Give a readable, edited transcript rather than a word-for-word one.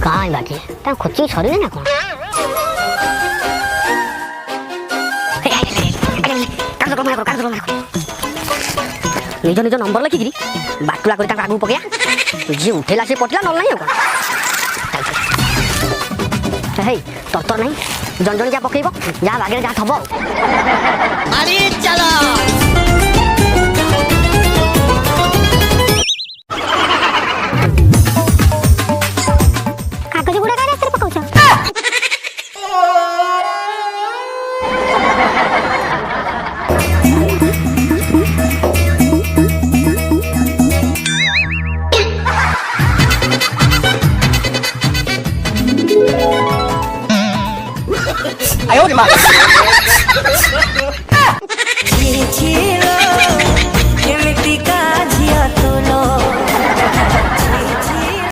କାଇଁ ବାକି ତା କୋଚିଂ ସରିଲେ ନା କଣ? ନିଜ ନିଜ ନମ୍ବର ଲେଖିକିରି ବାଟୁଳା କରି ତାଙ୍କ ଆଗକୁ ପକେଇବା। ଯିଏ ଉଠେଇଲା ସେ ପଟିଲା, ନହେଲେ ନାହିଁ ଆଉ କଣ। ହେଇ ତରତର ନାହିଁ, ଜଣ ଜଣ ଯାହା ପକେଇବ, ଯାହା ବାଗରେ ଯାହା ଥବ। କାଗଜ ଗୁଡା କାଇଁ ରାସ୍ତାରେ ପକାଉଛ?哎呦我的妈！